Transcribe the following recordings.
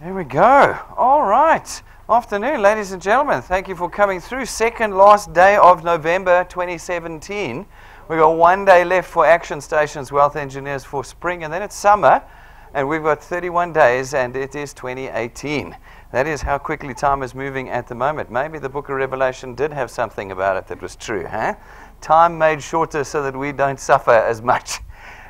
There we go. All right. Afternoon, ladies and gentlemen. Thank you for coming through. Second last day of November 2017. We've got 1 day left for Action Stations Wealth Engineers for spring, and then it's summer, and we've got 31 days, and it is 2018. That is how quickly time is moving at the moment. Maybe the book of Revelation did have something about it that was true, huh? Time made shorter so that we don't suffer as much.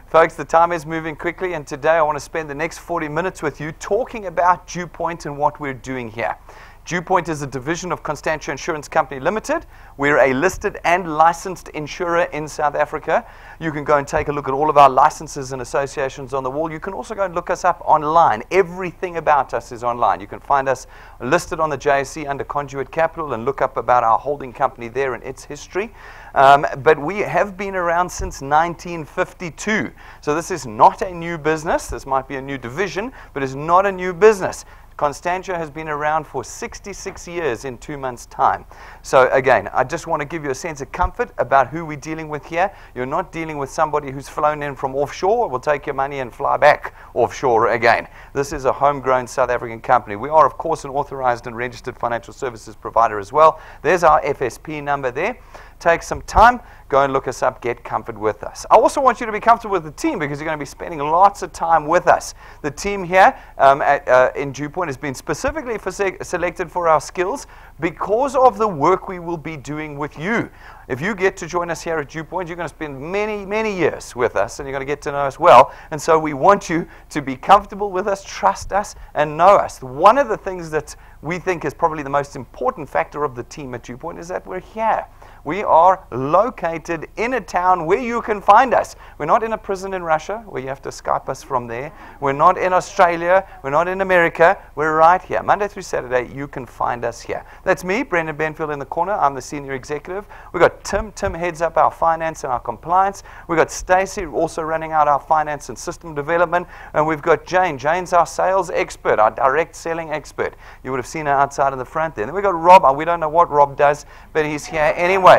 Folks, the time is moving quickly, and today I want to spend the next 40 minutes with you talking about DuePoint and what we're doing here. DuePoint is a division of Constantia Insurance Company Limited. We're a listed and licensed insurer in South Africa. You can go and take a look at all of our licenses and associations on the wall. You can also go and look us up online. Everything about us is online. You can find us listed on the JSE under Conduit Capital and look up about our holding company there and its history. But we have been around since 1952. So this is not a new business. This might be a new division, but it's not a new business. Constantia has been around for 66 years in 2 months' time. So again, I just want to give you a sense of comfort about who we're dealing with here. You're not dealing with somebody who's flown in from offshore, will take your money and fly back offshore again. This is a homegrown South African company. We are, of course, an authorized and registered financial services provider as well. There's our FSP number there. Take some time, go and look us up, get comfort with us. I also want you to be comfortable with the team because you're going to be spending lots of time with us. The team here in DuePoint has been specifically selected for our skills because of the work we will be doing with you. If you get to join us here at DuePoint, you're going to spend many, many years with us, and you're going to get to know us well. And so we want you to be comfortable with us, trust us, and know us. One of the things that we think is probably the most important factor of the team at DuePoint is that we're here. We are located in a town where you can find us. We're not in a prison in Russia where you have to Skype us from there. We're not in Australia. We're not in America. We're right here. Monday through Saturday, you can find us here. That's me, Brendan Benfield, in the corner. I'm the senior executive. We've got Tim. Tim heads up our finance and our compliance. We've got Stacey also running out our finance and system development. And we've got Jane. Jane's our sales expert, our direct selling expert. You would have seen her outside in the front there. And then we've got Rob. We don't know what Rob does, but he's here anyway.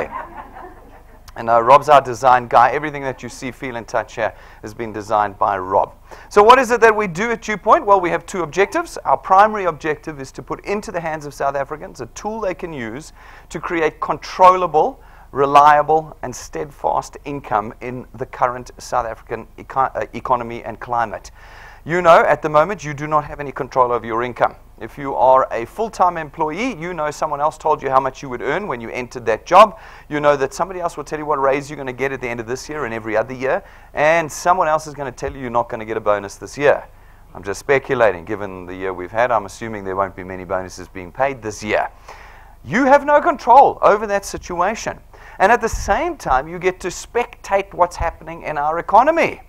And Rob's our design guy. Everything that you see, feel, and touch here has been designed by Rob. So what is it that we do at DuePoint? Well, we have two objectives. Our primary objective is to put into the hands of South Africans a tool they can use to create controllable, reliable, and steadfast income in the current South African economy and climate. You know, at the moment, you do not have any control over your income. If you are a full-time employee, you know someone else told you how much you would earn when you entered that job. You know that somebody else will tell you what raise you're going to get at the end of this year and every other year. And someone else is going to tell you you're not going to get a bonus this year. I'm just speculating. Given the year we've had, I'm assuming there won't be many bonuses being paid this year. You have no control over that situation. And at the same time, you get to spectate what's happening in our economy.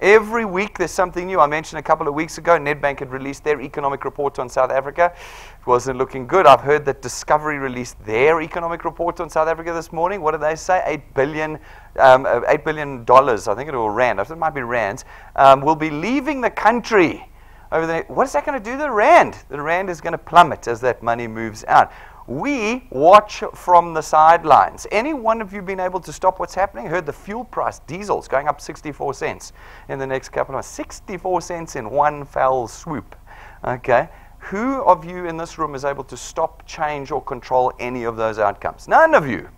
Every week there's something new. I mentioned a couple of weeks ago, Nedbank had released their economic report on South Africa. It wasn't looking good. I've heard that Discovery released their economic report on South Africa this morning. What did they say? $8 billion, I think it was rand. I think it might be rands, will be leaving the country. What is that going to do to the rand? The rand is going to plummet as that money moves out. We watch from the sidelines. Any one of you been able to stop what's happening? Heard the fuel price, diesel's going up 64 cents in the next couple of months. 64 cents in one fell swoop. Okay. Who of you in this room is able to stop, change, or control any of those outcomes? None of you.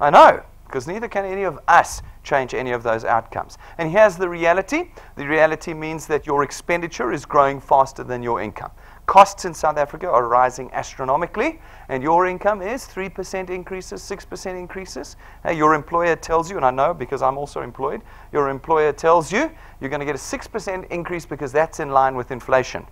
I know, because neither can any of us change any of those outcomes. And here's the reality. The reality means that your expenditure is growing faster than your income. Costs in South Africa are rising astronomically, and your income is 3% increases, 6% increases. Your employer tells you, and I know because I'm also employed, your employer tells you you're going to get a 6% increase because that's in line with inflation.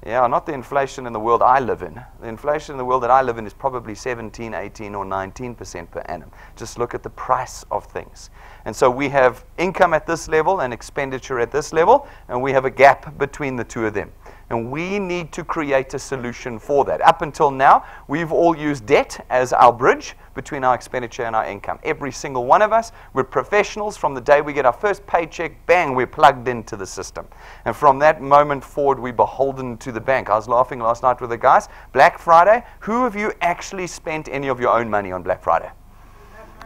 Yeah, not the inflation in the world I live in. The inflation in the world that I live in is probably 17, 18, or 19% per annum. Just look at the price of things. And so we have income at this level and expenditure at this level, and we have a gap between the two of them. And we need to create a solution for that. Up until now, we've all used debt as our bridge between our expenditure and our income. Every single one of us, we're professionals. From the day we get our first paycheck, bang, we're plugged into the system. And from that moment forward, we're beholden to the bank. I was laughing last night with the guys. Black Friday, who of you actually spent any of your own money on Black Friday?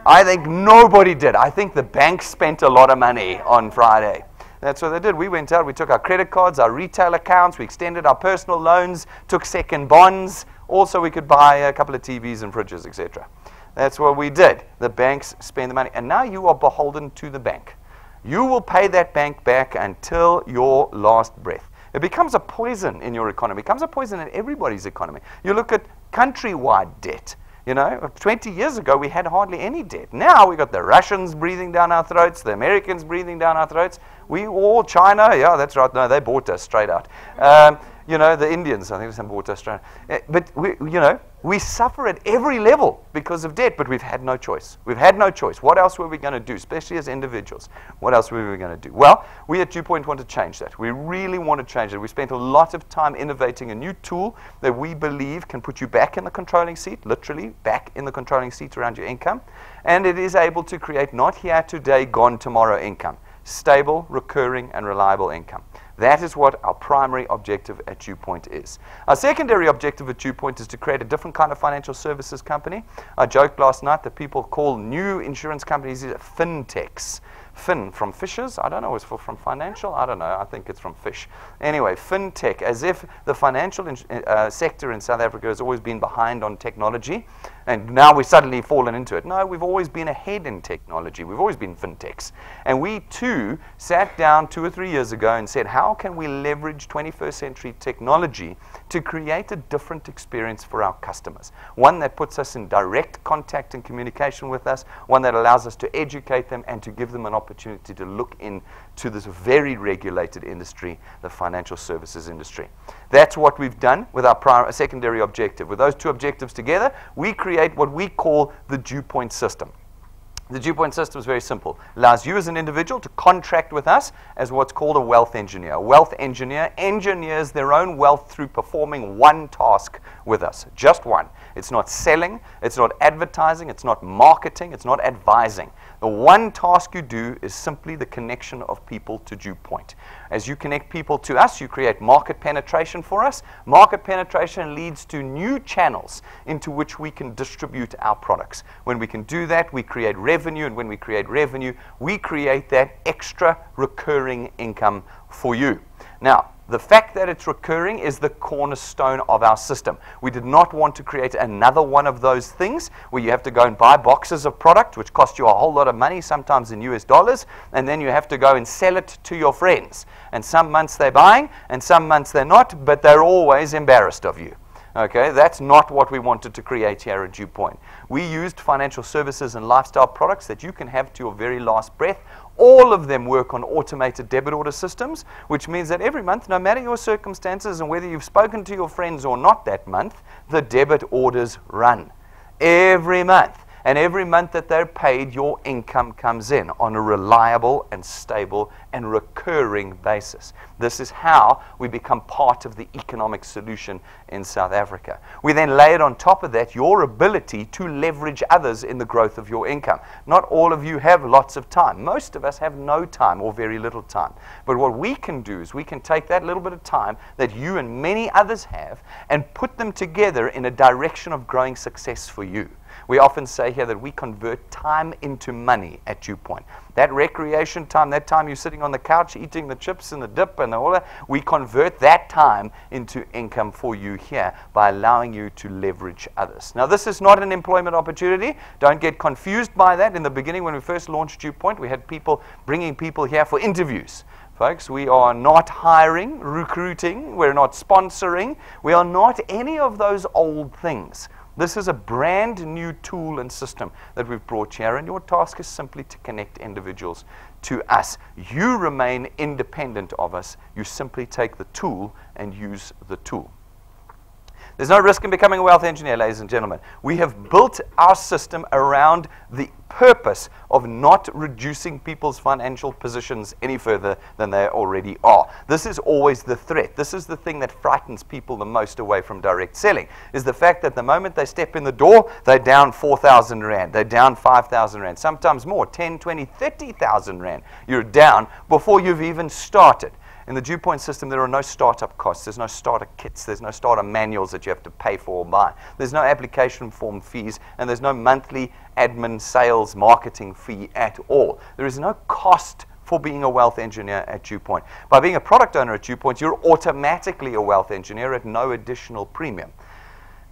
I think nobody did. I think the bank spent a lot of money on Friday. That's what they did. We went out, we took our credit cards, our retail accounts, we extended our personal loans, took second bonds. Also, we could buy a couple of TVs and fridges, etc. That's what we did. The banks spend the money. And now you are beholden to the bank. You will pay that bank back until your last breath. It becomes a poison in your economy. It becomes a poison in everybody's economy. You look at countrywide debt. 20 years ago, we had hardly any debt. Now we got the Russians breathing down our throats, the Americans breathing down our throats. We all, China, yeah, that's right. No, they bought us straight out. The Indians, I think, bought us straight out. But we suffer at every level because of debt, but we've had no choice. We've had no choice. What else were we going to do, especially as individuals? What else were we going to do? Well, we at DuePoint want to change that. We really want to change it. We spent a lot of time innovating a new tool that we believe can put you back in the controlling seat, literally back in the controlling seat around your income, and it is able to create not here today, gone tomorrow income. Stable, recurring, and reliable income. That is what our primary objective at DuePoint is. Our secondary objective at DuePoint is to create a different kind of financial services company. I joked last night that people call new insurance companies fintechs. Fin from fishes. I don't know, is from financial? I don't know. I think it's from fish. Anyway, fintech, as if the financial sector in South Africa has always been behind on technology, and now we've suddenly fallen into it. No, we've always been ahead in technology. We've always been fintechs. And we, too, sat down 2 or 3 years ago and said, how can we leverage 21st century technology to create a different experience for our customers? One that puts us in direct contact and communication with us, one that allows us to educate them and to give them an opportunity to look into this very regulated industry, the financial services industry. That's what we've done with our secondary objective. With those two objectives together, we create what we call the DuePoint system. The DuePoint system is very simple. It allows you as an individual to contract with us as what's called a wealth engineer. A wealth engineer engineers their own wealth through performing one task with us, just one. It's not selling, it's not advertising, it's not marketing, it's not advising. The one task you do is simply the connection of people to DuePoint. As you connect people to us, you create market penetration for us. Market penetration leads to new channels into which we can distribute our products. When we can do that, we create revenue, and when we create revenue, we create that extra recurring income for you. Now, the fact that it's recurring is the cornerstone of our system. We did not want to create another one of those things where you have to go and buy boxes of product, which cost you a whole lot of money, sometimes in US dollars, and then you have to go and sell it to your friends. And some months they're buying, and some months they're not, but they're always embarrassed of you. Okay, that's not what we wanted to create here at DuePoint. We used financial services and lifestyle products that you can have to your very last breath. All of them work on automated debit order systems, which means that every month, no matter your circumstances and whether you've spoken to your friends or not that month, the debit orders run every month. And every month that they're paid, your income comes in on a reliable and stable and recurring basis. This is how we become part of the economic solution in South Africa. We then layered on top of that your ability to leverage others in the growth of your income. Not all of you have lots of time. Most of us have no time or very little time. But what we can do is we can take that little bit of time that you and many others have and put them together in a direction of growing success for you. We often say here that we convert time into money at DuePoint. That recreation time, that time you're sitting on the couch eating the chips and the dip and all that, we convert that time into income for you here by allowing you to leverage others. Now, this is not an employment opportunity. Don't get confused by that. In the beginning, when we first launched DuePoint, we had people bringing people here for interviews. Folks, we are not hiring, recruiting, we're not sponsoring, we are not any of those old things. This is a brand new tool and system that we've brought here, and your task is simply to connect individuals to us. You remain independent of us. You simply take the tool and use the tool. There's no risk in becoming a wealth engineer, ladies and gentlemen. We have built our system around the purpose of not reducing people's financial positions any further than they already are. This is always the threat. This is the thing that frightens people the most away from direct selling, is the fact that the moment they step in the door, they're down 4,000 Rand, they're down 5,000 Rand, sometimes more, 10, 20, 30,000 Rand. You're down before you've even started. In the DuePoint system, there are no startup costs. There's no starter kits. There's no starter manuals that you have to pay for or buy. There's no application form fees, and there's no monthly admin, sales, marketing fee at all. There is no cost for for being a wealth engineer at DuePoint. By being a product owner at DuePoint, you're automatically a wealth engineer at no additional premium.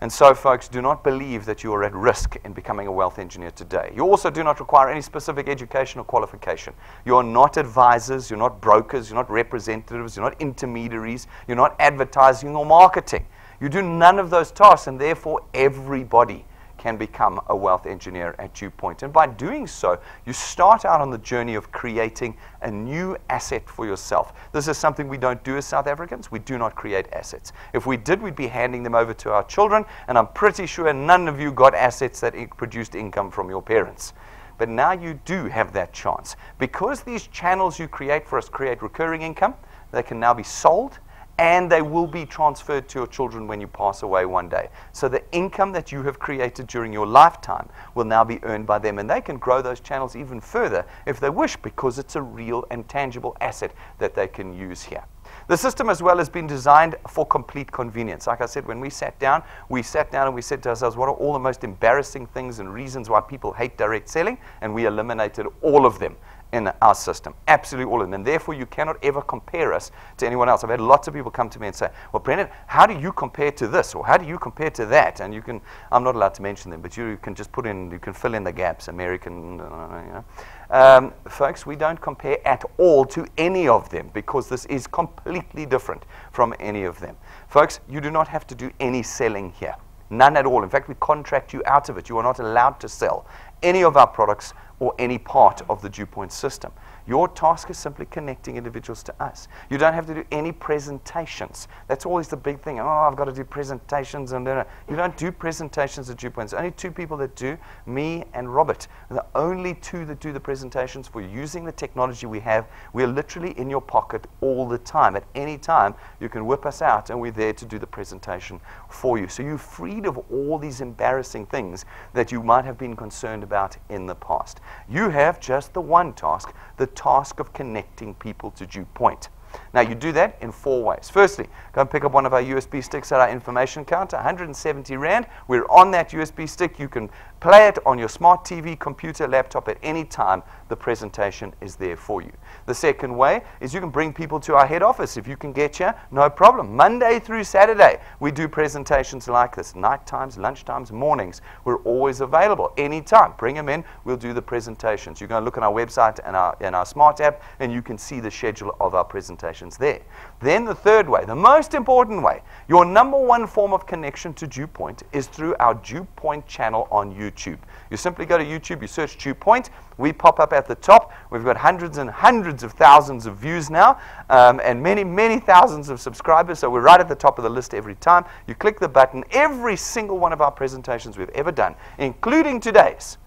And so, folks, do not believe that you are at risk in becoming a wealth engineer today. You also do not require any specific educational qualification. You are not advisors, you're not brokers, you're not representatives, you're not intermediaries, you're not advertising or marketing. You do none of those tasks, and therefore everybody can become a wealth engineer at DuePoint. And by doing so, you start out on the journey of creating a new asset for yourself. This is something we don't do as South Africans. We do not create assets. If we did, we'd be handing them over to our children, and I'm pretty sure none of you got assets that produced income from your parents. But now you do have that chance. Because these channels you create for us create recurring income, they can now be sold, and they will be transferred to your children when you pass away one day. So the income that you have created during your lifetime will now be earned by them, and they can grow those channels even further if they wish, because it's a real and tangible asset that they can use here. The system as well has been designed for complete convenience. Like I said, when we sat down and we said to ourselves, what are all the most embarrassing things and reasons why people hate direct selling? And we eliminated all of them in our system, absolutely all of them. And therefore, you cannot ever compare us to anyone else. I've had lots of people come to me and say, well, Brendan, how do you compare to this? Or how do you compare to that? And you can, I'm not allowed to mention them, but you can just put in, you can fill in the gaps, American, you know. Folks, we don't compare at all to any of them, because this is completely different from any of them. Folks, you do not have to do any selling here. None at all. In fact, we contract you out of it. You are not allowed to sell any of our products or any part of the DuePoint system. Your task is simply connecting individuals to us. You don't have to do any presentations. That's always the big thing. Oh, I've got to do presentations. And you don't do presentations at DuePoint. There's only two people that do, me and Robert. We're the only two that do the presentations. For using the technology we have, we're literally in your pocket all the time. At any time, you can whip us out, and we're there to do the presentation for you. So you're freed of all these embarrassing things that you might have been concerned about in the past. You have just the one task, the task of connecting people to DuePoint. Now, you do that in 4 ways. Firstly, go and pick up one of our USB sticks at our information counter, 170 Rand. We're on that USB stick. You can play it on your smart TV, computer, laptop at any time. The presentation is there for you. The second way is you can bring people to our head office. If you can get here, no problem. Monday through Saturday, we do presentations like this. Night times, lunch times, mornings. We're always available. Anytime. Bring them in. We'll do the presentations. You can look on our website and our smart app, and you can see the schedule of our presentations there. Then the third way, the most important way, your number one form of connection to DuePoint is through our DuePoint channel on YouTube. You simply go to YouTube, you search DuePoint, we pop up at the top. We've got hundreds and hundreds of thousands of views now, and many, many thousands of subscribers, so we're right at the top of the list every time. You click the button, every single one of our presentations we've ever done, including today's,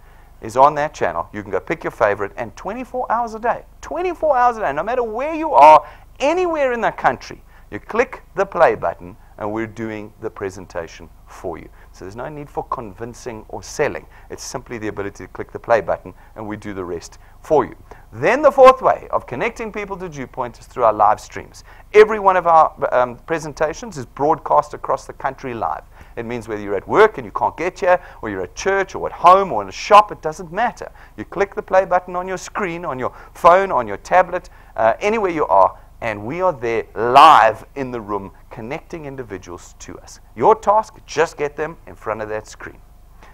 is on that channel. You can go pick your favorite, and 24 hours a day, no matter where you are, anywhere in the country, you click the play button, and we're doing the presentation for you. So there's no need for convincing or selling. It's simply the ability to click the play button, and we do the rest for you. Then the fourth way of connecting people to DuePoint is through our live streams. Every one of our presentations is broadcast across the country live. It means whether you're at work and you can't get here, or you're at church, or at home, or in a shop, it doesn't matter. You click the play button on your screen, on your phone, on your tablet, anywhere you are, and we are there live in the room connecting individuals to us. Your task, just get them in front of that screen.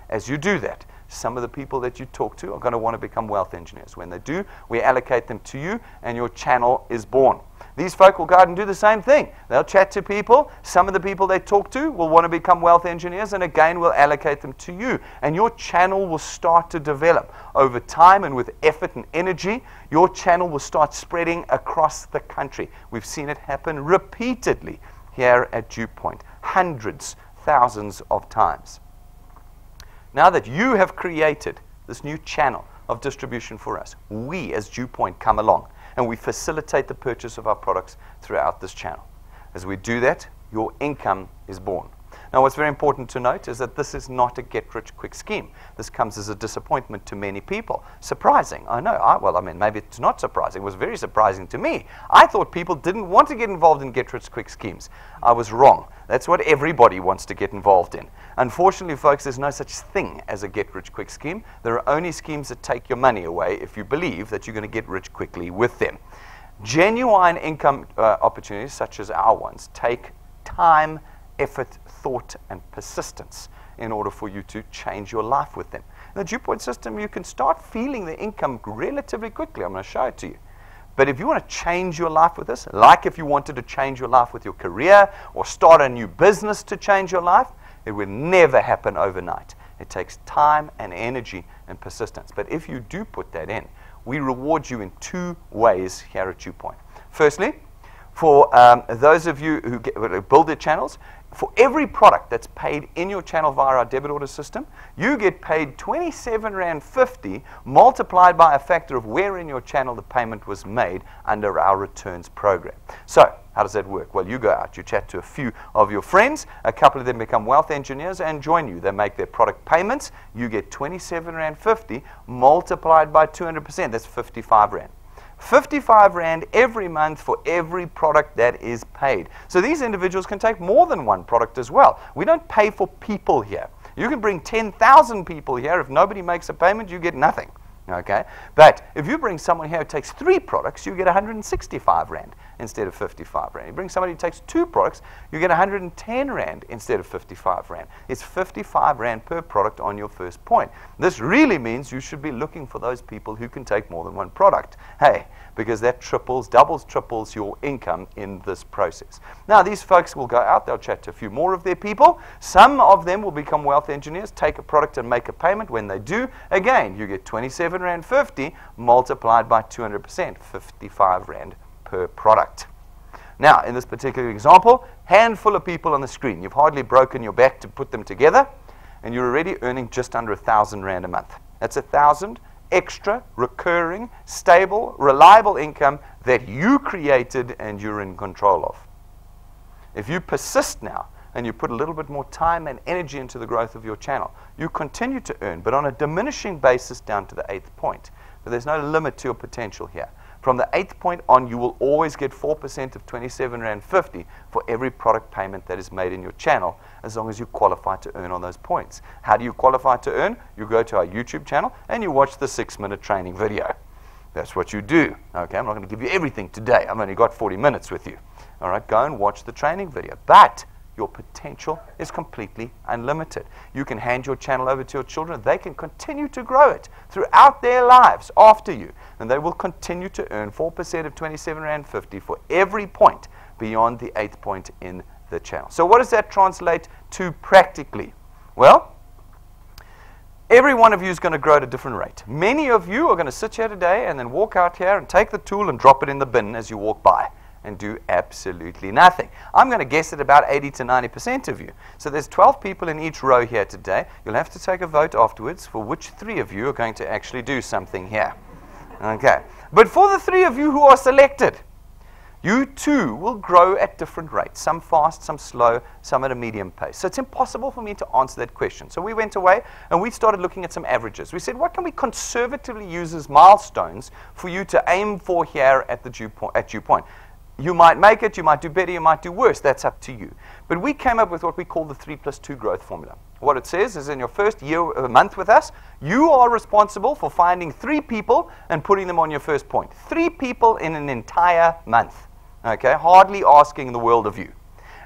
As you do that, some of the people that you talk to are going to want to become wealth engineers. When they do, we allocate them to you, and your channel is born. These folk will go out and do the same thing. They'll chat to people. Some of the people they talk to will want to become wealth engineers, and again, we'll allocate them to you. And your channel will start to develop over time, and with effort and energy, your channel will start spreading across the country. We've seen it happen repeatedly here at DuePoint, hundreds, thousands of times. Now that you have created this new channel of distribution for us, we as DuePoint come along, and we facilitate the purchase of our products throughout this channel. As we do that, your income is born. Now, what's very important to note is that this is not a get-rich-quick scheme. This comes as a disappointment to many people. Surprising, I know. Well, I mean, maybe it's not surprising. It was very surprising to me. I thought people didn't want to get involved in get-rich-quick schemes. I was wrong. That's what everybody wants to get involved in. Unfortunately, folks, there's no such thing as a get-rich-quick scheme. There are only schemes that take your money away if you believe that you're going to get rich quickly with them. Genuine income opportunities, such as our ones, take time, effort, thought, and persistence in order for you to change your life with them. In the DuePoint system, you can start feeling the income relatively quickly. I'm going to show it to you. But if you want to change your life with this, like if you wanted to change your life with your career or start a new business to change your life, it will never happen overnight. It takes time and energy and persistence. But if you do put that in, we reward you in 2 ways here at DuePoint. Firstly, for those of you who build their channels, for every product that's paid in your channel via our debit order system, you get paid R27.50 multiplied by a factor of where in your channel the payment was made under our returns program. So, how does that work? Well, you go out, you chat to a few of your friends, a couple of them become wealth engineers and join you. They make their product payments, you get R27.50 multiplied by 200%, that's R55. 55 Rand every month for every product that is paid. So these individuals can take more than one product as well. We don't pay for people here. You can bring 10,000 people here. If nobody makes a payment, you get nothing. Okay? But if you bring someone here who takes 3 products, you get 165 Rand instead of 55 Rand. You bring somebody who takes 2 products, you get 110 Rand instead of 55 Rand. It's 55 Rand per product on your first point. This really means you should be looking for those people who can take more than one product. Hey, because that doubles, triples your income in this process. Now, these folks will go out, they'll chat to a few more of their people. Some of them will become wealth engineers, take a product and make a payment. When they do, again, you get R27.50 multiplied by 200%, 55 Rand per product. Now, in this particular example, handful of people on the screen. You've hardly broken your back to put them together, and you're already earning just under 1,000 Rand a month. That's 1,000 extra, recurring, stable, reliable income that you created and you're in control of. If you persist now and you put a little bit more time and energy into the growth of your channel, you continue to earn, but on a diminishing basis down to the 8th point. But there's no limit to your potential here. From the 8th point on, you will always get 4% of R27.50 for every product payment that is made in your channel, as long as you qualify to earn on those points. How do you qualify to earn? You go to our YouTube channel and you watch the 6-minute training video. That's what you do. Okay, I'm not going to give you everything today. I've only got 40 minutes with you. All right, go and watch the training video. But your potential is completely unlimited. You can hand your channel over to your children. They can continue to grow it throughout their lives after you. And they will continue to earn 4% of R27.50 for every point beyond the 8th point in the channel. So what does that translate to practically? Well, every one of you is going to grow at a different rate. Many of you are going to sit here today and then walk out here and take the tool and drop it in the bin as you walk by and do absolutely nothing. I'm going to guess at about 80 to 90% of you. So there's 12 people in each row here today. You'll have to take a vote afterwards for which 3 of you are going to actually do something here. Okay. But for the 3 of you who are selected, you too will grow at different rates. Some fast, some slow, some at a medium pace. So it's impossible for me to answer that question. So we went away and we started looking at some averages. We said, what can we conservatively use as milestones for you to aim for here at DuePoint? You might make it, you might do better, you might do worse. That's up to you. But we came up with what we call the 3+2 growth formula. What it says is in your first month with us, you are responsible for finding 3 people and putting them on your first point. 3 people in an entire month. Okay, hardly asking the world of you.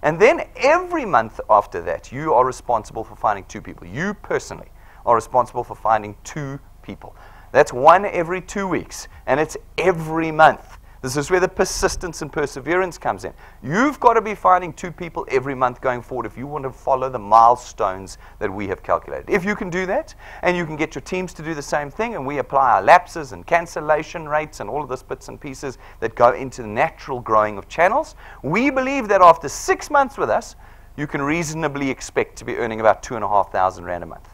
And then every month after that, you are responsible for finding 2 people. You personally are responsible for finding 2 people. That's 1 every 2 weeks, and it's every month. This is where the persistence and perseverance comes in. You've got to be finding 2 people every month going forward if you want to follow the milestones that we have calculated. If you can do that, and you can get your teams to do the same thing, and we apply our lapses and cancellation rates and all of those bits and pieces that go into the natural growing of channels, we believe that after 6 months with us, you can reasonably expect to be earning about 2,500 Rand a month.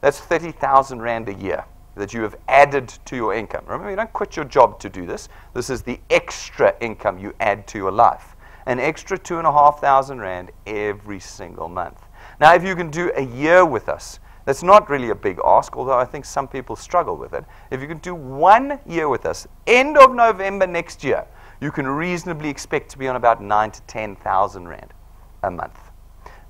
That's 30,000 Rand a year that you have added to your income. Remember, you don't quit your job to do this. This is the extra income you add to your life. An extra 2,500 Rand every single month. Now, if you can do a year with us, that's not really a big ask, although I think some people struggle with it. If you can do 1 year with us, end of November next year, you can reasonably expect to be on about 9,000 to 10,000 Rand a month.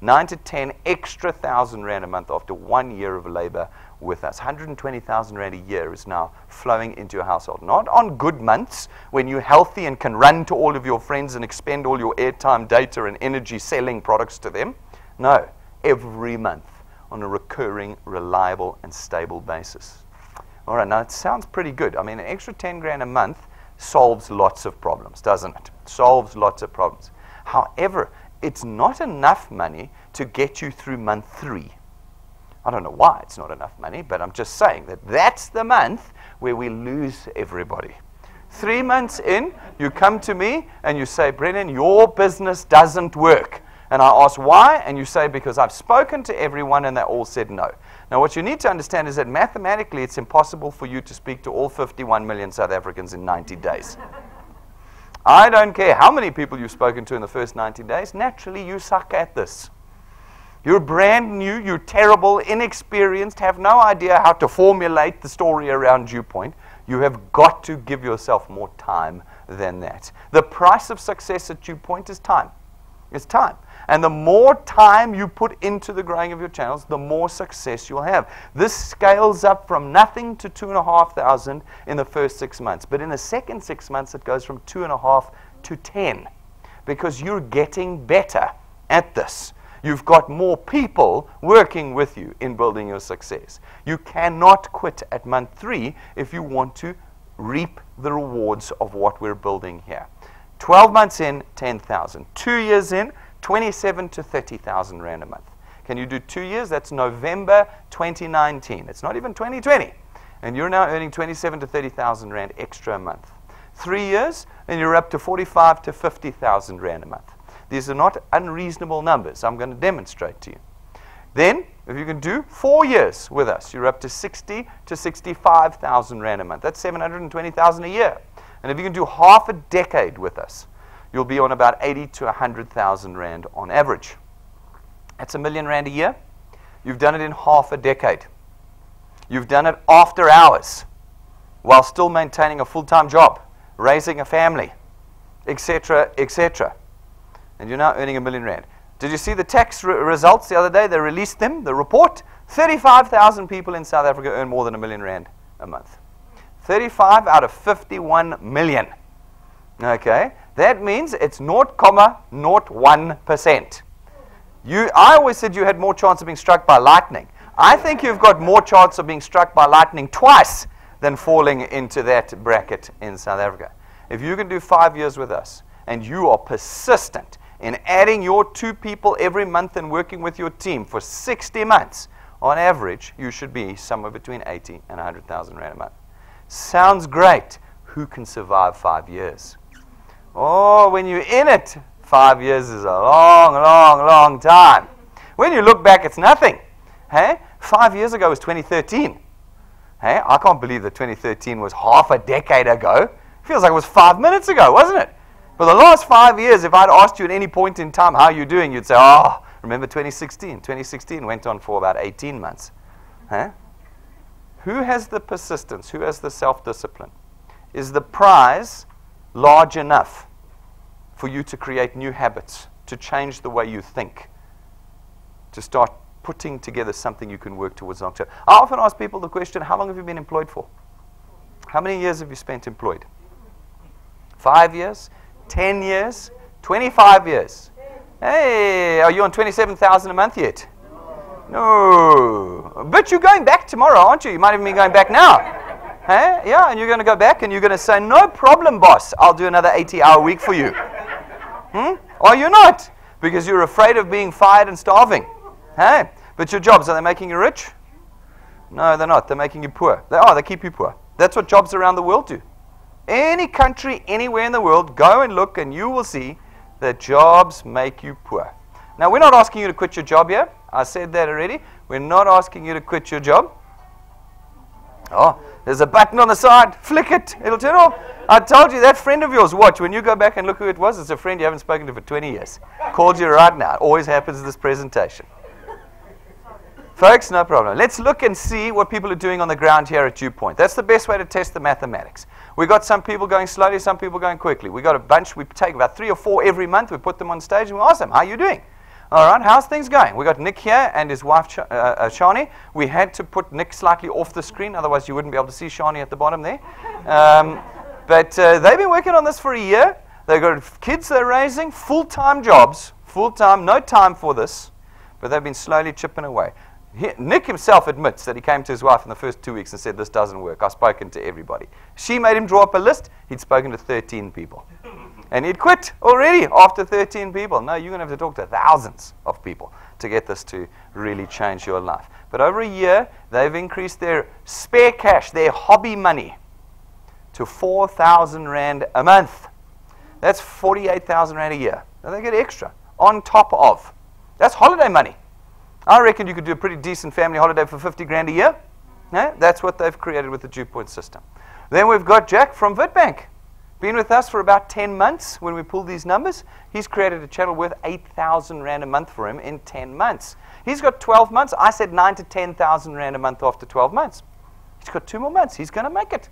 9 to 10 extra thousand rand a month after 1 year of labor with us. 120,000 rand a year is now flowing into your household. Not on good months when you're healthy and can run to all of your friends and expend all your airtime, data, and energy selling products to them. No, every month on a recurring, reliable, and stable basis. All right, now it sounds pretty good. I mean, an extra 10 grand a month solves lots of problems, doesn't it? Solves lots of problems. However, it's not enough money to get you through month 3. I don't know why it's not enough money, but I'm just saying that that's the month where we lose everybody. 3 months in, you come to me and you say, Brennan, your business doesn't work. And I ask why, and you say, because I've spoken to everyone and they all said no. Now, what you need to understand is that mathematically it's impossible for you to speak to all 51 million South Africans in 90 days. I don't care how many people you've spoken to in the first 90 days. Naturally, you suck at this. You're brand new, you're terrible, inexperienced, have no idea how to formulate the story around DuePoint. You have got to give yourself more time than that. The price of success at DuePoint is time. It's time. And the more time you put into the growing of your channels, the more success you'll have. This scales up from nothing to 2,500 in the first 6 months. But in the second 6 months, it goes from 2.5 to 10. Because you're getting better at this. You've got more people working with you in building your success. You cannot quit at month 3 if you want to reap the rewards of what we're building here. 12 months in, 10,000. 2 years in, 27 to 30,000 rand a month. Can you do 2 years? That's November 2019. It's not even 2020. And you're now earning 27 to 30,000 rand extra a month. 3 years, and you're up to 45 to 50,000 rand a month. These are not unreasonable numbers. I'm going to demonstrate to you. Then, if you can do 4 years with us, you're up to 60 to 65,000 rand a month. That's 720,000 a year. And if you can do half a decade with us, you'll be on about 80 to 100,000 rand on average. That's R1 million a year. You've done it in half a decade. You've done it after hours, while still maintaining a full-time job, raising a family, etc., etc. And you're now earning R1 million. Did you see the tax results the other day? They released them, the report. 35,000 people in South Africa earn more than R1 million a month. 35 out of 51 million. Okay, that means it's 0.01%. I always said you had more chance of being struck by lightning. I think you've got more chance of being struck by lightning twice than falling into that bracket in South Africa. If you can do 5 years with us, and you are persistent in adding your 2 people every month and working with your team for 60 months, on average, you should be somewhere between 80 and 100,000 rand a month. Sounds great. Who can survive 5 years? Oh, when you're in it, 5 years is a long, long, long time. When you look back, it's nothing. Hey, 5 years ago was 2013. Hey, I can't believe that 2013 was half a decade ago. Feels like it was 5 minutes ago, wasn't it? For the last 5 years, if I'd asked you at any point in time how you're doing, you'd say, oh, remember 2016? 2016 went on for about 18 months. Huh? Who has the persistence? Who has the self-discipline? Is the prize large enough for you to create new habits, to change the way you think, to start putting together something you can work towards long term? I often ask people the question, how long have you been employed for? How many years have you spent employed? 5 years? 10 years? 25 years? Hey, are you on 27,000 a month yet? No. But you're going back tomorrow, aren't you? You might even be going back now. Hey? Yeah, and you're going to go back and you're going to say, no problem, boss. I'll do another 80-hour week for you. Are you not? Because you're afraid of being fired and starving. Hey? But your jobs, are they making you rich? No, they're not. They're making you poor. They keep you poor. That's what jobs around the world do. Any country, anywhere in the world, go and look and you will see that jobs make you poor. Now, we're not asking you to quit your job here. I said that already. We're not asking you to quit your job. Oh, there's a button on the side. Flick it. It'll turn off. I told you, that friend of yours, watch. When you go back and look who it was, it's a friend you haven't spoken to for 20 years. Called you right now. It always happens in this presentation. Folks, no problem. Let's look and see what people are doing on the ground here at DuePoint. That's the best way to test the mathematics. We've got some people going slowly, some people going quickly. We've got a bunch. We take about 3 or 4 every month. We put them on stage and we ask them, how are you doing? All right, how's things going? We got Nick here and his wife, Shani. We had to put Nick slightly off the screen, otherwise you wouldn't be able to see Shani at the bottom there. But they've been working on this for a year. They've got kids they're raising, full-time jobs, full-time, no time for this, but they've been slowly chipping away. Nick himself admits that he came to his wife in the first 2 weeks and said, this doesn't work. I've spoken to everybody. She made him draw up a list. He'd spoken to 13 people. And he'd quit already after 13 people. No, you're going to have to talk to thousands of people to get this to really change your life. But over a year, they've increased their spare cash, their hobby money, to 4,000 Rand a month. That's 48,000 Rand a year. Now they get extra on top of. That's holiday money. I reckon you could do a pretty decent family holiday for 50 grand a year. Yeah? That's what they've created with the DuePoint system. Then we've got Jack from Witbank. Been with us for about 10 months when we pulled these numbers. He's created a channel worth 8,000 Rand a month for him in 10 months. He's got 12 months. I said 9,000 to 10,000 Rand a month after 12 months. He's got 2 more months. He's going to make it.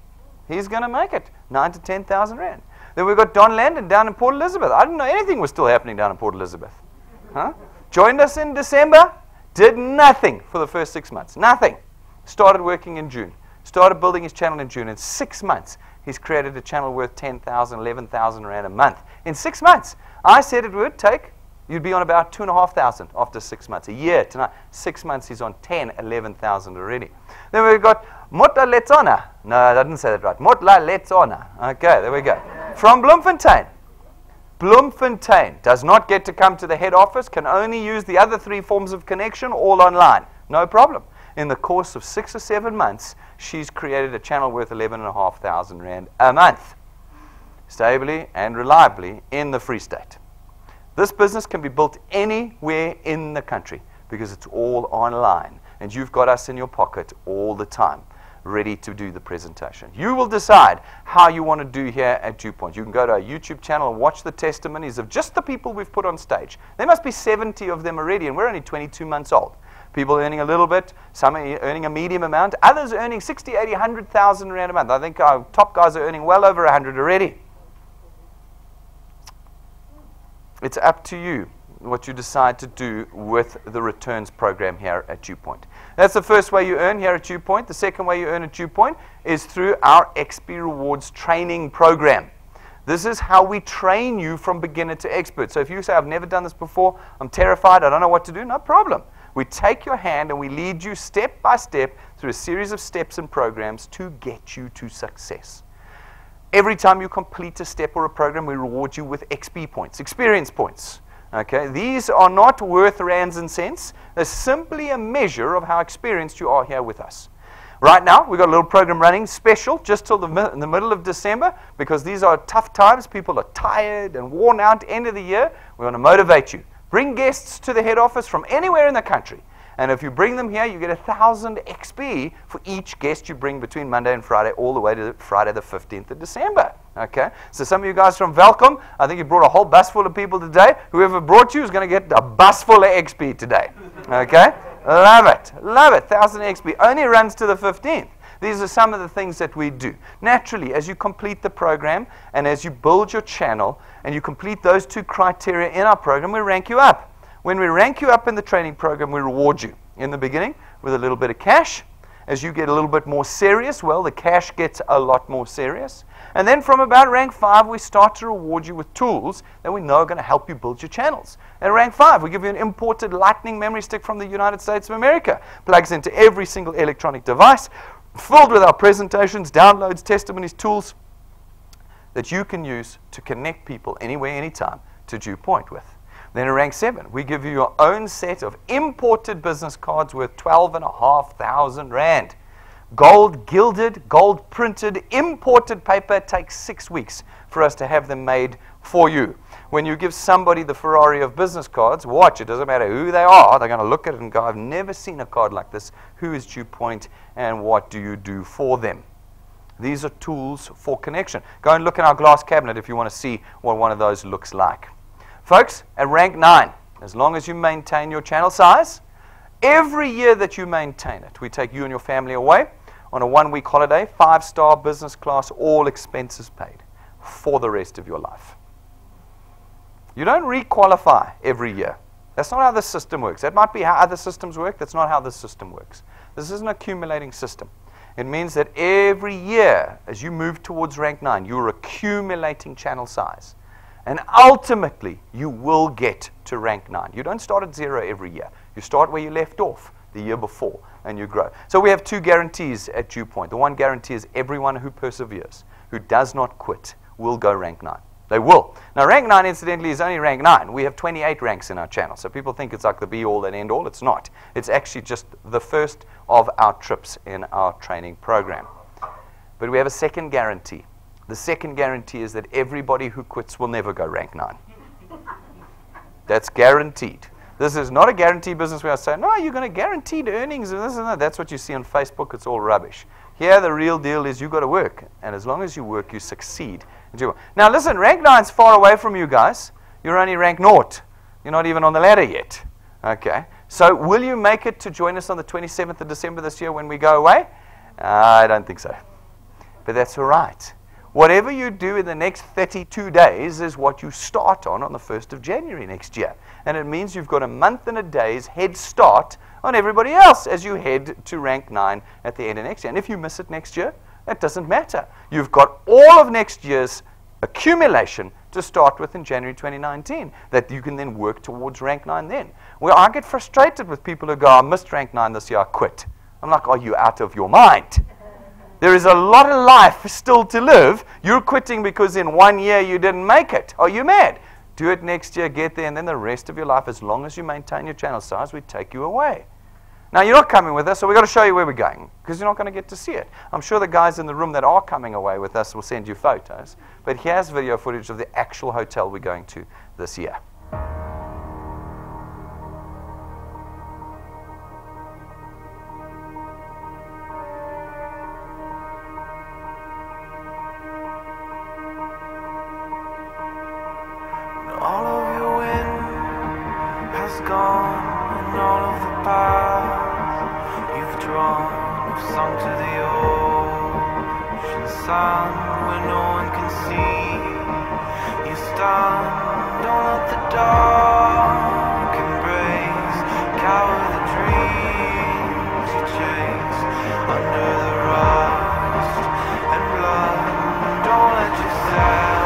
He's going to make it. 9,000 to 10,000 Rand. Then we've got Don Landon down in Port Elizabeth. I didn't know anything was still happening down in Port Elizabeth. Huh? Joined us in December. Did nothing for the first 6 months. Nothing. Started working in June. Started building his channel in June. In 6 months, he's created a channel worth 10,000, 11,000 Rand a month. In 6 months. I said it would take, you'd be on about 2,500 after 6 months. A year tonight. 6 months, he's on 10, 11,000 already. Then we've got Motla Letsona. No, I didn't say that right. Motla Letsona. Okay, there we go. From Bloemfontein. Bloemfontein does not get to come to the head office, can only use the other 3 forms of connection, all online. No problem. In the course of 6 or 7 months, she's created a channel worth 11,500 Rand a month, stably and reliably in the Free State. This business can be built anywhere in the country because it's all online, and you've got us in your pocket all the time, ready to do the presentation. You will decide how you want to do here at DuePoint. You can go to our YouTube channel and watch the testimonies of just the people we've put on stage. There must be 70 of them already, and we're only 22 months old. People earning a little bit, some are earning a medium amount, others earning 60, 80, 100,000 Rand a month. I think our top guys are earning well over 100 already. It's up to you what you decide to do with the returns program here at DuePoint. That's the first way you earn here at DuePoint. The second way you earn at DuePoint is through our XP Rewards training program. This is how we train you from beginner to expert. So if you say, I've never done this before, I'm terrified, I don't know what to do, no problem. We take your hand and we lead you step by step through a series of steps and programs to get you to success. Every time you complete a step or a program, we reward you with XP points, experience points. Okay, these are not worth rands and cents. They're simply a measure of how experienced you are here with us. Right now, we've got a little program running special just till in the middle of December, because these are tough times. People are tired and worn out, end of the year. We want to motivate you. Bring guests to the head office from anywhere in the country. And if you bring them here, you get 1,000 XP for each guest you bring between Monday and Friday, all the way to Friday the 15th of December. Okay? So some of you guys from Welcome, I think you brought a whole bus full of people today. Whoever brought you is going to get a bus full of XP today. Okay? Love it. Love it. 1,000 XP. Only runs to the 15th. These are some of the things that we do. Naturally, as you complete the program and as you build your channel and you complete those 2 criteria in our program, we rank you up. When we rank you up in the training program, we reward you in the beginning with a little bit of cash. As you get a little bit more serious, well, the cash gets a lot more serious. And then from about rank 5, we start to reward you with tools that we know are going to help you build your channels. At rank 5, we give you an imported lightning memory stick from the United States of America. Plugs into every single electronic device, filled with our presentations, downloads, testimonies, tools that you can use to connect people anywhere, anytime to DuePoint with. Then at rank 7, we give you your own set of imported business cards worth 12,500 Rand. Gold gilded, gold printed, imported paper. It takes 6 weeks for us to have them made for you. When you give somebody the Ferrari of business cards, watch, it doesn't matter who they are, they're going to look at it and go, I've never seen a card like this. Who is DuePoint and what do you do for them? These are tools for connection. Go and look in our glass cabinet if you want to see what one of those looks like. Folks, at rank 9, as long as you maintain your channel size, every year that you maintain it, we take you and your family away on a 1-week holiday, 5-star business class, all expenses paid for the rest of your life. You don't re-qualify every year. That's not how this system works. That might be how other systems work. That's not how this system works. This is an accumulating system. It means that every year, as you move towards rank 9, you're accumulating channel size. And ultimately, you will get to rank 9. You don't start at 0 every year. You start where you left off the year before, and you grow. So we have 2 guarantees at DuePoint. The one guarantee is everyone who perseveres, who does not quit, will go rank 9. They will. Now, rank 9, incidentally, is only rank 9. We have 28 ranks in our channel. So people think it's like the be-all and end-all. It's not. It's actually just the first of our trips in our training program. But we have a second guarantee. The second guarantee is that everybody who quits will never go rank 9. That's guaranteed. This is not a guaranteed business where I say, no, you're going to guaranteed earnings and this and that. That's what you see on Facebook. It's all rubbish. Here, the real deal is you've got to work. And as long as you work, you succeed. Now, listen, rank 9's far away from you guys. You're only rank 0. You're not even on the ladder yet. Okay. So will you make it to join us on the 27th of December this year when we go away? I don't think so. But that's all right. Whatever you do in the next 32 days is what you start on the 1st of January next year. And it means you've got a month and a day's head start on everybody else as you head to rank 9 at the end of next year. And if you miss it next year, that doesn't matter. You've got all of next year's accumulation to start with in January 2019 that you can then work towards rank 9 then. Well, I get frustrated with people who go, I missed rank 9 this year, I quit. I'm like, are you out of your mind? There is a lot of life still to live. You're quitting because in 1 year you didn't make it. Are you mad? Do it next year, get there, and then the rest of your life, as long as you maintain your channel size, we take you away. Now, you're not coming with us, so we've got to show you where we're going, because you're not going to get to see it. I'm sure the guys in the room that are coming away with us will send you photos. But here's video footage of the actual hotel we're going to this year. All of your wind has gone, and all of the paths you've drawn have sunk to the ocean sun where no one can see. You stand all at the dark embrace, cower the dreams you chase under the rust and blood. Don't let yourself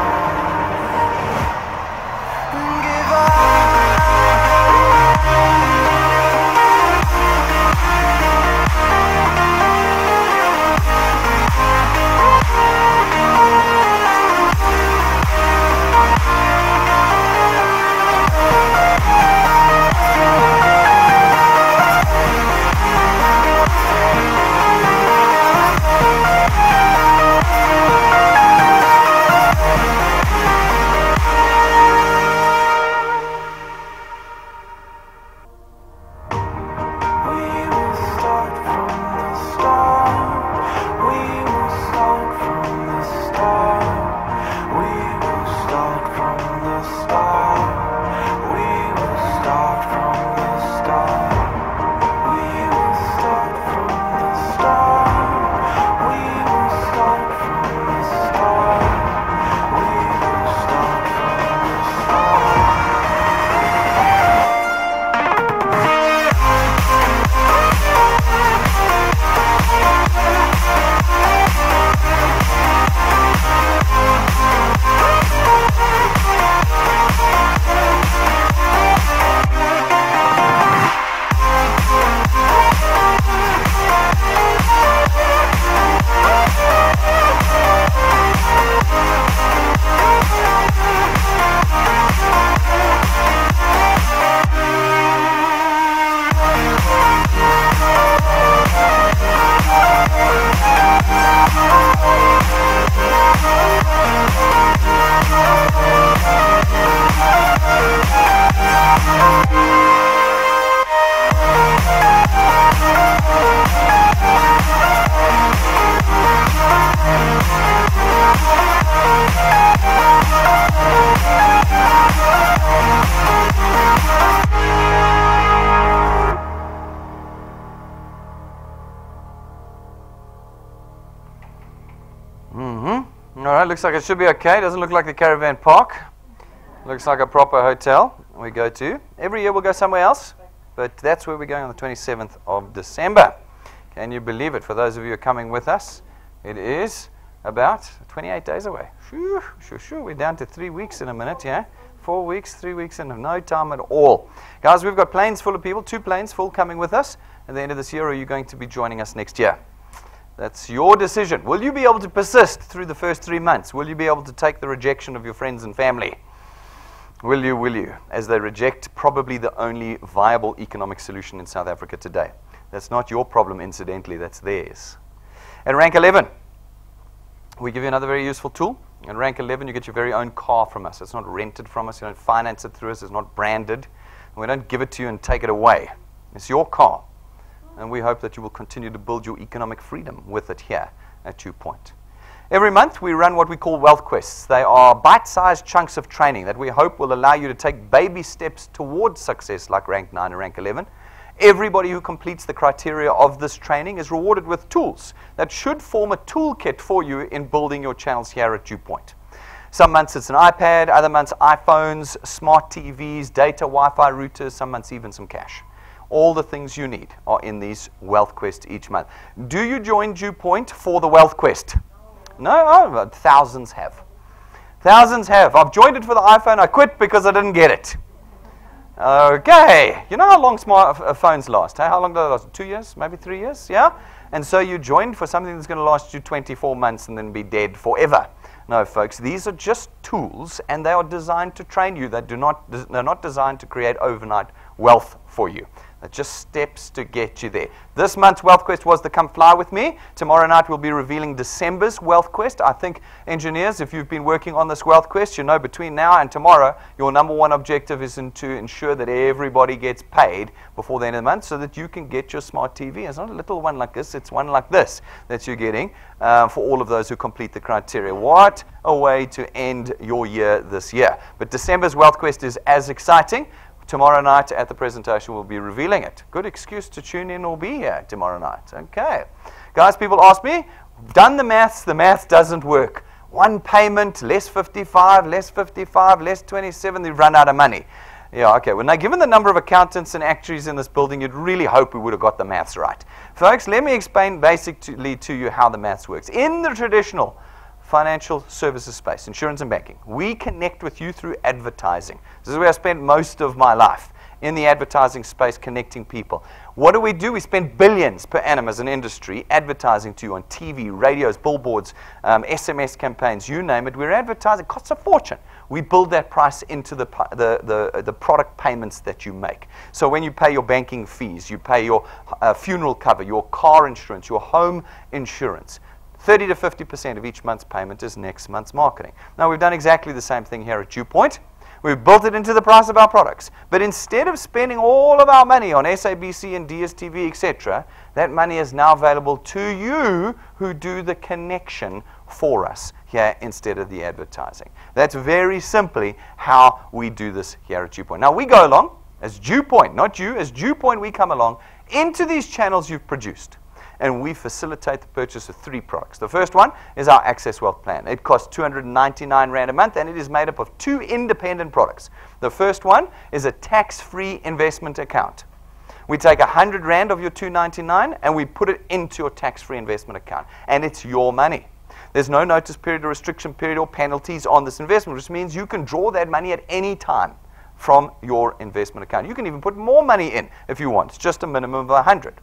All right, looks like it should be okay. Doesn't look like the caravan park. Looks like a proper hotel. we go to. Every year we'll go somewhere else, but that's where we're going on the 27th of December. Can you believe it? For those of you who are coming with us, it is about 28 days away. Shoo, shoo, shoo. We're down to 3 weeks in a minute, yeah? 4 weeks, 3 weeks, and no time at all. Guys, we've got planes full of people, 2 planes full coming with us at the end of this year, or are you going to be joining us next year? That's your decision. Will you be able to persist through the first 3 months? Will you be able to take the rejection of your friends and family? Will you, as they reject probably the only viable economic solution in South Africa today? That's not your problem, incidentally, that's theirs. At rank 11, we give you another very useful tool. At rank 11, you get your very own car from us. It's not rented from us. You don't finance it through us. It's not branded. We don't give it to you and take it away. It's your car. And we hope that you will continue to build your economic freedom with it here at DuePoint. Every month, we run what we call wealth quests. They are bite-sized chunks of training that we hope will allow you to take baby steps towards success like rank 9 and rank 11. Everybody who completes the criteria of this training is rewarded with tools that should form a toolkit for you in building your channels here at DuePoint. Some months it's an iPad, other months iPhones, smart TVs, data, Wi-Fi routers, some months even some cash. All the things you need are in these wealth quests each month. Do you join DuePoint for the wealth quest? No? Oh, thousands have. Thousands have. I've joined it for the iPhone. I quit because I didn't get it. Okay. You know how long phones last? Hey? How long do they last? 2 years? Maybe 3 years? Yeah? And so you joined for something that's going to last you 24 months and then be dead forever. No, folks. These are just tools, and they are designed to train you. They're not designed to create overnight wealth for you. They're just steps to get you there. This month's Wealth Quest was the Come Fly With Me. Tomorrow night we'll be revealing December's Wealth Quest. I think, engineers, if you've been working on this Wealth Quest, you know between now and tomorrow, your number one objective is to ensure that everybody gets paid before the end of the month so that you can get your smart TV. It's not a little one like this, it's one like this that you're getting for all of those who complete the criteria. What a way to end your year this year. But December's Wealth Quest is as exciting. Tomorrow night at the presentation, we'll be revealing it. Good excuse to tune in or be here tomorrow night. Okay. Guys, people ask me, done the math doesn't work. One payment, less 55, less 27, they've run out of money. Yeah, okay. Well, now, given the number of accountants and actuaries in this building, you'd really hope we would have got the maths right. Folks, let me explain basically to you how the maths works. In the traditional financial services space, insurance and banking, we connect with you through advertising. This is where I spent most of my life, in the advertising space, connecting people. What do? We spend billions per annum as an industry advertising to you on TV, radios, billboards, SMS campaigns, you name it. We're advertising. It costs a fortune. We build that price into the product payments that you make. So when you pay your banking fees, you pay your funeral cover, your car insurance, your home insurance, 30 to 50% of each month's payment is next month's marketing. Now, we've done exactly the same thing here at DuePoint. We've built it into the price of our products. But instead of spending all of our money on SABC and DSTV, etc., that money is now available to you who do the connection for us here instead of the advertising. That's very simply how we do this here at DuePoint. Now, we go along as DuePoint, not you, as DuePoint we come along into these channels you've produced, and we facilitate the purchase of 3 products. The first one is our Access Wealth Plan. It costs 299 Rand a month, and it is made up of 2 independent products. The first one is a tax-free investment account. We take 100 Rand of your 299 and we put it into your tax-free investment account, and it's your money. There's no notice period or restriction period or penalties on this investment, which means you can draw that money at any time from your investment account. You can even put more money in if you want. It's just a minimum of 100.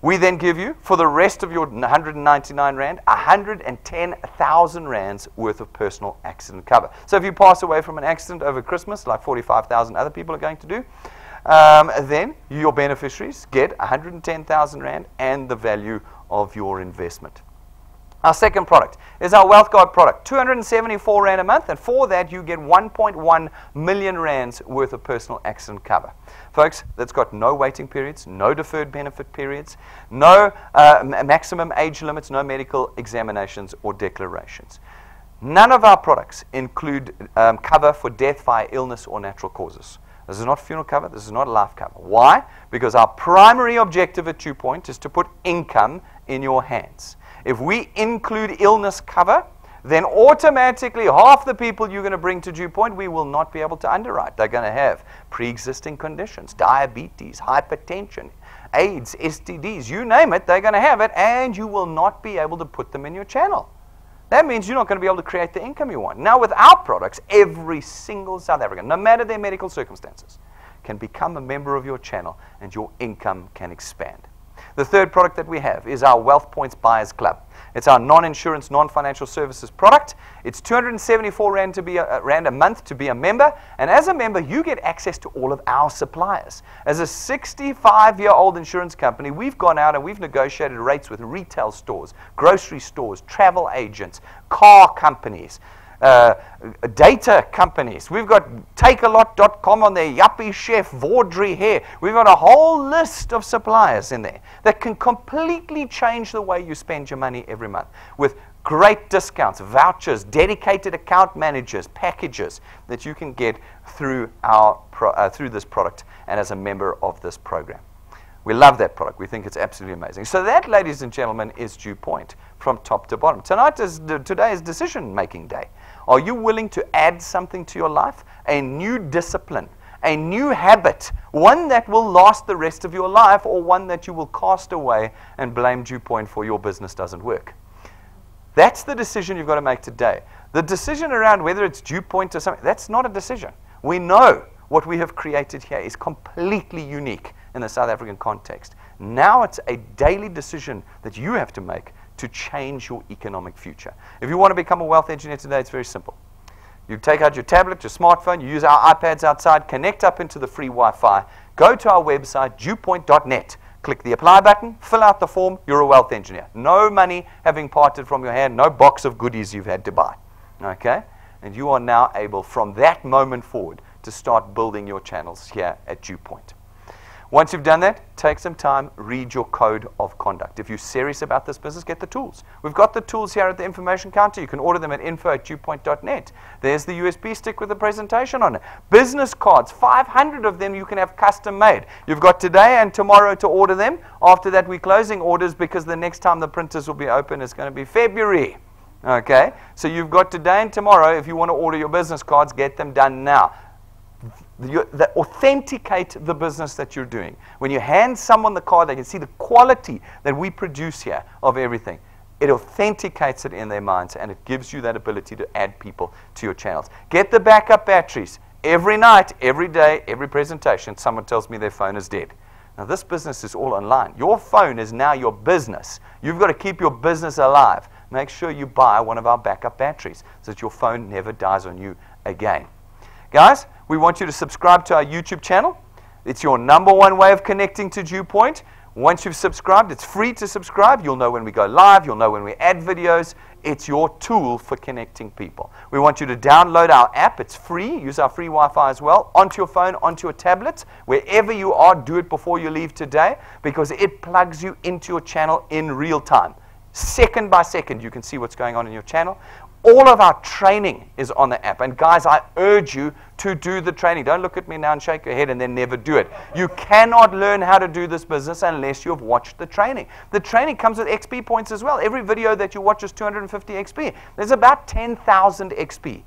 We then give you, for the rest of your 199 Rand, 110,000 Rands worth of personal accident cover. So if you pass away from an accident over Christmas, like 45,000 other people are going to do, then your beneficiaries get 110,000 Rand and the value of your investment. Our second product is our Wealth Guard product, 274 Rand a month, and for that you get 1.1 million Rands worth of personal accident cover. Folks, that's got no waiting periods, no deferred benefit periods, no maximum age limits, no medical examinations or declarations. None of our products include cover for death via illness or natural causes. This is not funeral cover, this is not life cover. Why? Because our primary objective at DuePoint is to put income in your hands. If we include illness cover, then automatically half the people you're going to bring to DuePoint, we will not be able to underwrite. They're going to have pre-existing conditions, diabetes, hypertension, AIDS, STDs, you name it, they're going to have it, and you will not be able to put them in your channel. That means you're not going to be able to create the income you want. Now, with our products, every single South African, no matter their medical circumstances, can become a member of your channel, and your income can expand. The third product that we have is our Wealth Points Buyers Club. It's our non-insurance, non-financial services product. It's 274 Rand to be Rand a month to be a member. And as a member, you get access to all of our suppliers. As a 65-year-old insurance company, we've gone out and we've negotiated rates with retail stores, grocery stores, travel agents, car companies, data companies. We've got takealot.com on there, Yuppie Chef, Vaudry Hair. We've got a whole list of suppliers in there that can completely change the way you spend your money every month with great discounts, vouchers, dedicated account managers, packages that you can get through through this product and as a member of this program. We love that product. We think it's absolutely amazing. So that, ladies and gentlemen, is DuePoint from top to bottom. Today is decision-making day. Are you willing to add something to your life? A new discipline, a new habit, one that will last the rest of your life, or one that you will cast away and blame DuePoint for your business doesn't work? That's the decision you've got to make today. The decision around whether it's DuePoint or something, that's not a decision. We know what we have created here is completely unique in the South African context. Now it's a daily decision that you have to make to change your economic future. If you want to become a wealth engineer today, it's very simple. You take out your tablet, your smartphone, you use our iPads outside, connect up into the free Wi-Fi, go to our website, DuePoint.net, click the apply button, fill out the form, you're a wealth engineer. No money having parted from your hand, no box of goodies you've had to buy. Okay? And you are now able, from that moment forward, to start building your channels here at DuePoint. Once you've done that, take some time, read your code of conduct. If you're serious about this business, get the tools. We've got the tools here at the information counter. You can order them at info@DuePoint.net. There's the USB stick with the presentation on it. Business cards, 500 of them you can have custom made. You've got today and tomorrow to order them. After that, we're closing orders because the next time the printers will be open is going to be February. Okay? So you've got today and tomorrow. If you want to order your business cards, get them done now. That authenticate the business that you're doing. When you hand someone the card, they can see the quality that we produce here of everything. It authenticates it in their minds, and it gives you that ability to add people to your channels. Get the backup batteries. Every night, every day, every presentation, someone tells me their phone is dead. Now, this business is all online. Your phone is now your business. You've got to keep your business alive. Make sure you buy one of our backup batteries so that your phone never dies on you again. Guys, we want you to subscribe to our YouTube channel. It's your #1 way of connecting to DuePoint. Once you've subscribed, it's free to subscribe. You'll know when we go live. You'll know when we add videos. It's your tool for connecting people. We want you to download our app. It's free. Use our free Wi-Fi as well. Onto your phone, onto your tablet. Wherever you are, do it before you leave today because it plugs you into your channel in real time. Second by second, you can see what's going on in your channel. All of our training is on the app. And guys, I urge you to do the training. Don't look at me now and shake your head and then never do it. You cannot learn how to do this business unless you have watched the training. The training comes with XP points as well. Every video that you watch is 250 XP. There's about 10,000 XP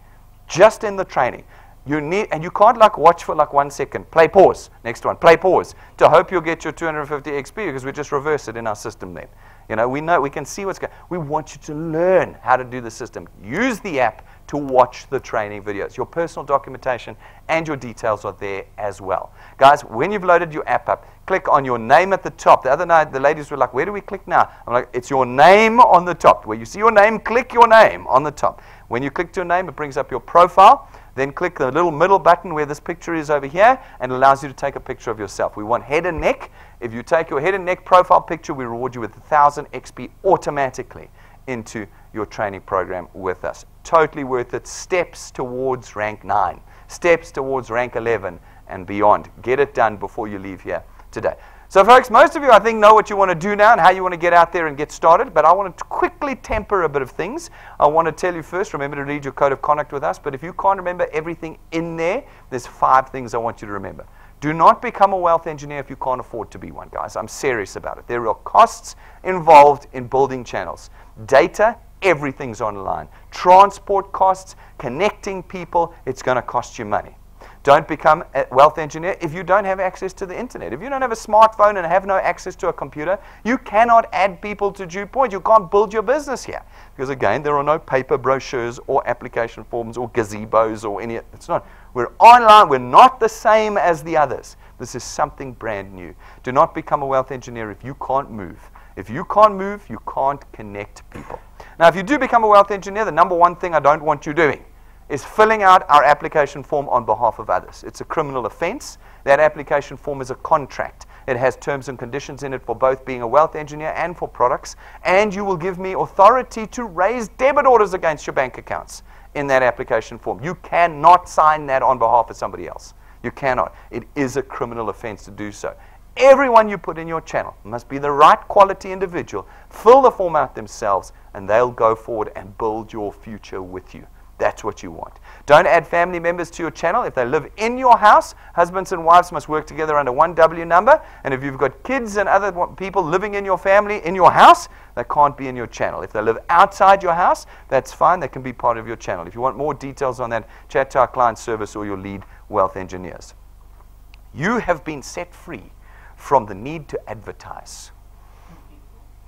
just in the training. And you can't watch for 1 second. Play pause. Next one. Play pause. To hope you'll get your 250 XP because we just reverse it in our system then. You know, we can see what's going on. We want you to learn how to do the system. Use the app to watch the training videos. Your personal documentation and your details are there as well. Guys, when you've loaded your app up, click on your name at the top. The other night, the ladies were like, where do we click now? I'm like, it's your name on the top. Where you see your name, click your name on the top. When you click your name, it brings up your profile. Then click the little middle button where this picture is over here, and it allows you to take a picture of yourself. We want head and neck. If you take your head and neck profile picture, we reward you with 1,000 XP automatically into your training program with us. Totally worth it. Steps towards rank 9. Steps towards rank 11 and beyond. Get it done before you leave here today. So folks, most of you I think know what you want to do now and how you want to get out there and get started, but I want to quickly temper a bit of things. I want to tell you first, remember to read your code of conduct with us, but if you can't remember everything in there, there's 5 things I want you to remember. Do not become a wealth engineer if you can't afford to be one, guys. I'm serious about it. There are costs involved in building channels. Data, everything's online. transport costs, connecting people, it's going to cost you money. Don't become a wealth engineer if you don't have access to the internet. If you don't have a smartphone and have no access to a computer, you cannot add people to DuePoint. You can't build your business here. Because again, there are no paper brochures or application forms or gazebos or any. It's not. We're online. We're not the same as the others. This is something brand new. Do not become a wealth engineer if you can't move. If you can't move, you can't connect people. Now, if you do become a wealth engineer, the number one thing I don't want you doing is filling out our application form on behalf of others. It's a criminal offense. That application form is a contract. It has terms and conditions in it for both being a wealth engineer and for products. And you will give me authority to raise debit orders against your bank accounts in that application form. You cannot sign that on behalf of somebody else. You cannot. It is a criminal offense to do so. Everyone you put in your channel must be the right quality individual. Fill the form out themselves, and they'll go forward and build your future with you. That's what you want. Don't add family members to your channel. If they live in your house, husbands and wives must work together under one W number. And if you've got kids and other people living in your family, in your house, they can't be in your channel. If they live outside your house, that's fine. They can be part of your channel. If you want more details on that, chat to our client service or your lead wealth engineers. You have been set free from the need to advertise.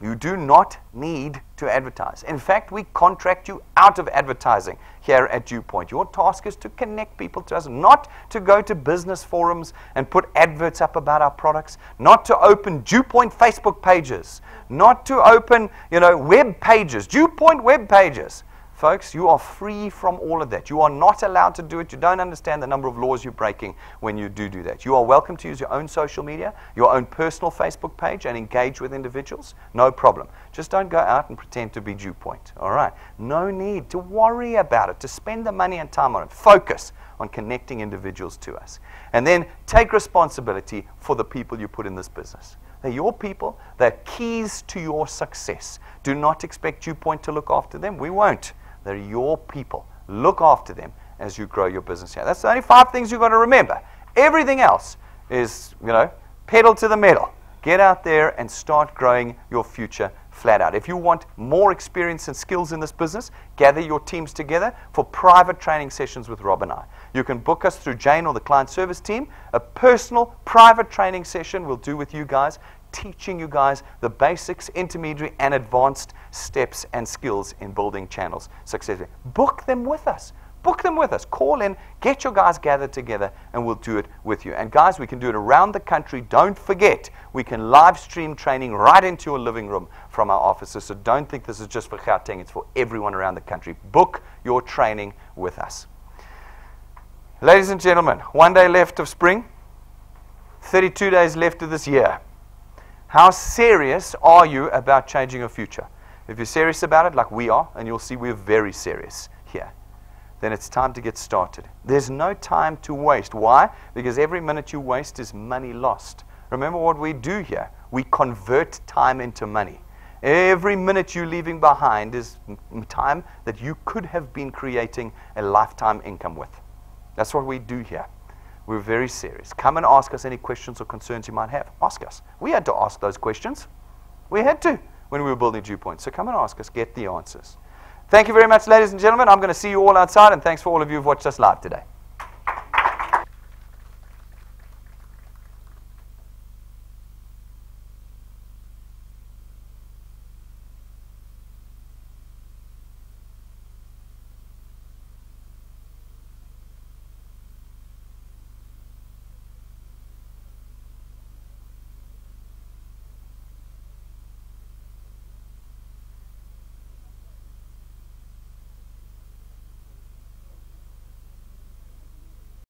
You do not need to advertise. In fact, we contract you out of advertising here at DuePoint. Your task is to connect people to us, not to go to business forums and put adverts up about our products, not to open DuePoint Facebook pages, not to open, web pages, DuePoint web pages. Folks, you are free from all of that. You are not allowed to do it. You don't understand the number of laws you're breaking when you do that. You are welcome to use your own social media, your own personal Facebook page, and engage with individuals. No problem. Just don't go out and pretend to be DuePoint. All right? No need to worry about it, to spend the money and time on it. Focus on connecting individuals to us. And then take responsibility for the people you put in this business. They're your people. They're keys to your success. Do not expect DuePoint to look after them. We won't. They're your people. Look after them as you grow your business here. That's the only 5 things you've got to remember. Everything else is, pedal to the metal. Get out there and start growing your future flat out. If you want more experience and skills in this business, gather your teams together for private training sessions with Rob and I. You can book us through Jane or the client service team. A personal private training session we'll do with you guys, teaching you guys the basics, intermediate, and advanced steps and skills in building channels successfully. Book them with us. Book them with us. Call in, get your guys gathered together, and we'll do it with you. And guys, we can do it around the country. Don't forget, we can live stream training right into your living room from our offices. So don't think this is just for Gauteng. It's for everyone around the country. Book your training with us. Ladies and gentlemen, 1 day left of spring, 32 days left of this year. How serious are you about changing your future? If you're serious about it, like we are, and you'll see we're very serious here, then it's time to get started. There's no time to waste. Why? Because every minute you waste is money lost. Remember what we do here. We convert time into money. Every minute you're leaving behind is time that you could have been creating a lifetime income with. That's what we do here. We're very serious. Come and ask us any questions or concerns you might have. Ask us. We had to ask those questions. We had to when we were building DuePoint. So come and ask us. Get the answers. Thank you very much, ladies and gentlemen. I'm going to see you all outside, and thanks for all of you who've watched us live today.